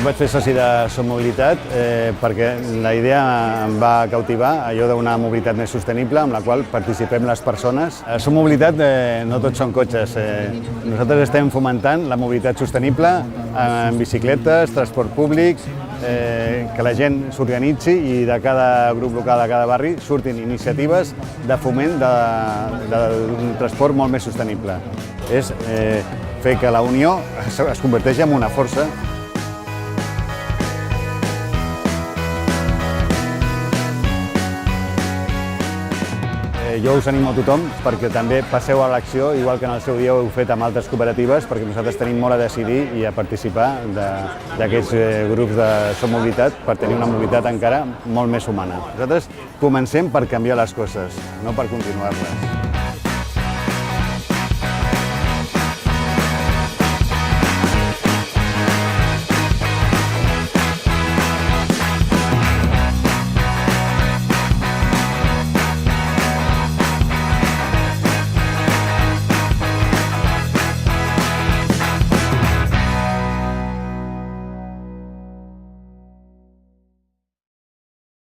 vaig fer soci de Som Mobilitat perquè la idea em va cautivar, allò d'una mobilitat més sostenible amb la qual participem les persones. A Som Mobilitat no tots són cotxes. Nosaltres estem fomentant la mobilitat sostenible en bicicletes, transport públic, que la gent s'organitzi i de cada grup local, de cada barri, surtin iniciatives de foment d'un transport molt més sostenible. És fer que la unió es converteixi en una força. Jo us animo a tothom perquè també passeu a l'acció, igual que en el seu dia ho heu fet amb altres cooperatives, perquè nosaltres tenim molt a decidir i a participar d'aquests grups de Som Mobilitat per tenir una mobilitat encara molt més humana. Nosaltres comencem per canviar les coses, no per continuar-les.